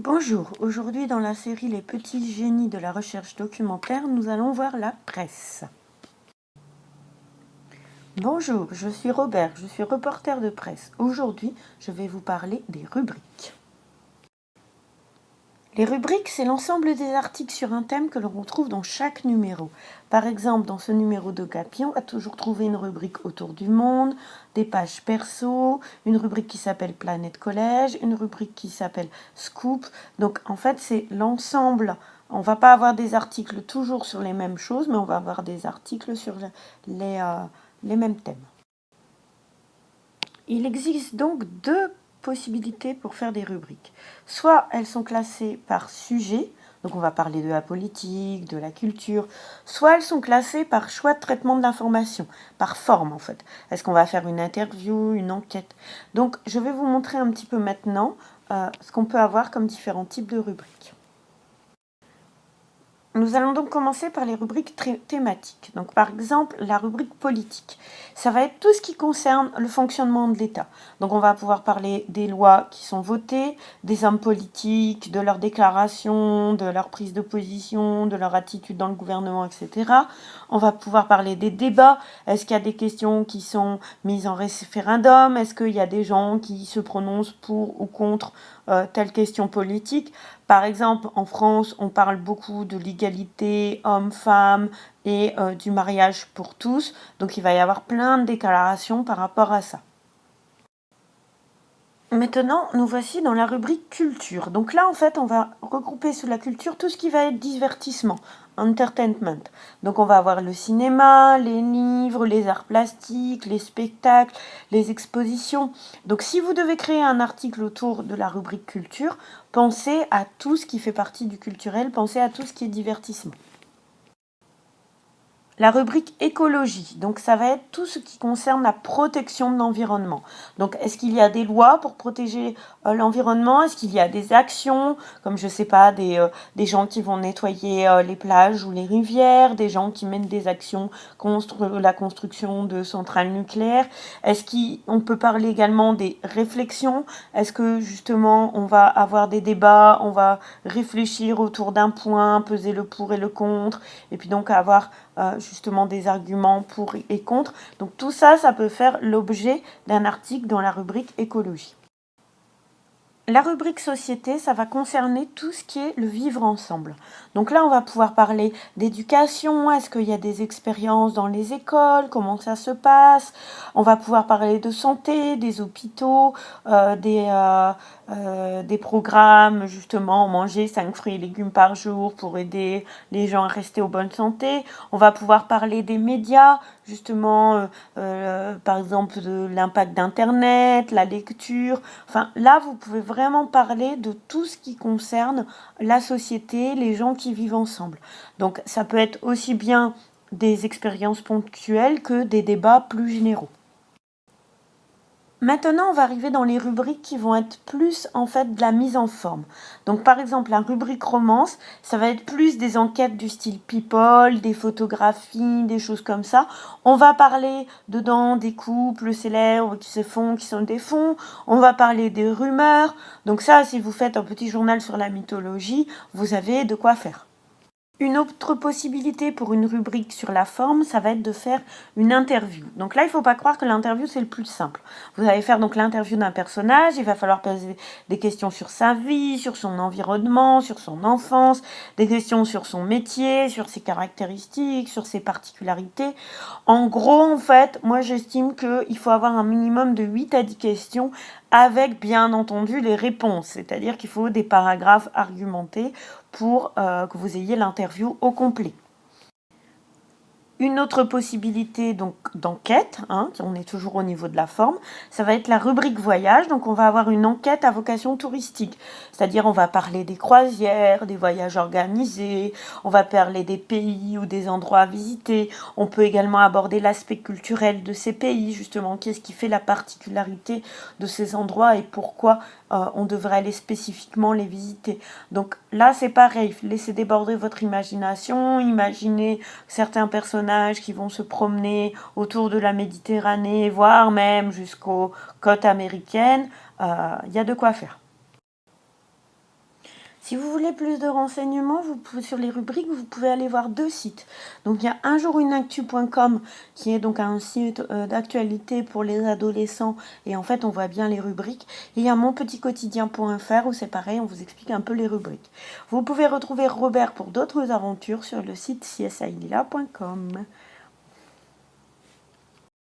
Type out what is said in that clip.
Bonjour, aujourd'hui dans la série Les petits génies de la recherche documentaire, nous allons voir la presse. Bonjour, je suis Robert, je suis reporter de presse. Aujourd'hui, je vais vous parler des rubriques. Les rubriques, c'est l'ensemble des articles sur un thème que l'on retrouve dans chaque numéro. Par exemple, dans ce numéro d'Ocapi, on va toujours trouver une rubrique autour du monde, des pages perso, une rubrique qui s'appelle Planète Collège, une rubrique qui s'appelle Scoop. Donc en fait, c'est l'ensemble. On ne va pas avoir des articles toujours sur les mêmes choses, mais on va avoir des articles sur les mêmes thèmes. Il existe donc deux possibilités pour faire des rubriques. Soit elles sont classées par sujet, donc on va parler de la politique, de la culture, soit elles sont classées par choix de traitement de l'information, par forme en fait. Est-ce qu'on va faire une interview, une enquête? Donc je vais vous montrer un petit peu maintenant ce qu'on peut avoir comme différents types de rubriques. Nous allons donc commencer par les rubriques thématiques. Donc, par exemple, la rubrique politique. Ça va être tout ce qui concerne le fonctionnement de l'État. Donc, on va pouvoir parler des lois qui sont votées, des hommes politiques, de leurs déclarations, de leur prise de position, de leur attitude dans le gouvernement, etc. On va pouvoir parler des débats. Est-ce qu'il y a des questions qui sont mises en référendum? Est-ce qu'il y a des gens qui se prononcent pour ou contre telle question politique? Par exemple, en France, on parle beaucoup de l'égalité homme-femme et du mariage pour tous. Donc il va y avoir plein de déclarations par rapport à ça. Maintenant, nous voici dans la rubrique culture. Donc là, en fait, on va regrouper sous la culture tout ce qui va être divertissement, entertainment. Donc on va avoir le cinéma, les livres, les arts plastiques, les spectacles, les expositions. Donc si vous devez créer un article autour de la rubrique culture, pensez à tout ce qui fait partie du culturel, pensez à tout ce qui est divertissement. La rubrique écologie, donc ça va être tout ce qui concerne la protection de l'environnement. Donc est-ce qu'il y a des lois pour protéger l'environnement? Est-ce qu'il y a des actions, comme je sais pas, des gens qui vont nettoyer les plages ou les rivières, des gens qui mènent des actions contre la construction de centrales nucléaires? Est-ce qu'on peut parler également des réflexions? Est-ce que justement on va avoir des débats, on va réfléchir autour d'un point, peser le pour et le contre, et puis donc avoir justement des arguments pour et contre. Donc tout ça, ça peut faire l'objet d'un article dans la rubrique écologie. La rubrique société, ça va concerner tout ce qui est le vivre ensemble. Donc là, on va pouvoir parler d'éducation, est-ce qu'il y a des expériences dans les écoles, comment ça se passe. On va pouvoir parler de santé, des hôpitaux, des programmes, justement, manger 5 fruits et légumes par jour pour aider les gens à rester en bonne santé. On va pouvoir parler des médias, justement, par exemple, de l'impact d'Internet, la lecture. Enfin, là, vous pouvez vraiment parler de tout ce qui concerne la société, les gens qui vivent ensemble. Donc, ça peut être aussi bien des expériences ponctuelles que des débats plus généraux. Maintenant, on va arriver dans les rubriques qui vont être plus en fait de la mise en forme. Donc par exemple, la rubrique romance, ça va être plus des enquêtes du style people, des photographies, des choses comme ça. On va parler dedans des couples célèbres qui se font, qui sont des fonds. On va parler des rumeurs. Donc ça, si vous faites un petit journal sur la mythologie, vous avez de quoi faire. Une autre possibilité pour une rubrique sur la forme, ça va être de faire une interview. Donc là, il ne faut pas croire que l'interview, c'est le plus simple. Vous allez faire donc l'interview d'un personnage, il va falloir poser des questions sur sa vie, sur son environnement, sur son enfance, des questions sur son métier, sur ses caractéristiques, sur ses particularités. En gros, en fait, moi, j'estime qu'il faut avoir un minimum de 8 à 10 questions avec, bien entendu, les réponses. C'est-à-dire qu'il faut des paragraphes argumentés pour que vous ayez l'interview au complet. Une autre possibilité donc d'enquête, on est toujours au niveau de la forme, ça va être la rubrique voyage. Donc on va avoir une enquête à vocation touristique, c'est-à-dire on va parler des croisières, des voyages organisés, on va parler des pays ou des endroits à visiter. On peut également aborder l'aspect culturel de ces pays, justement, qu'est-ce qui fait la particularité de ces endroits et pourquoi on devrait aller spécifiquement les visiter. Donc là c'est pareil, laissez déborder votre imagination, imaginez certains personnages qui vont se promener autour de la Méditerranée, voire même jusqu'aux côtes américaines. Il y a de quoi faire. Si vous voulez plus de renseignements, sur les rubriques, vous pouvez aller voir 2 sites. Donc il y a unjourunactu.com qui est donc un site d'actualité pour les adolescents et en fait on voit bien les rubriques. Et il y a monpetitquotidien.fr où c'est pareil, on vous explique un peu les rubriques. Vous pouvez retrouver Robert pour d'autres aventures sur le site csilila.com.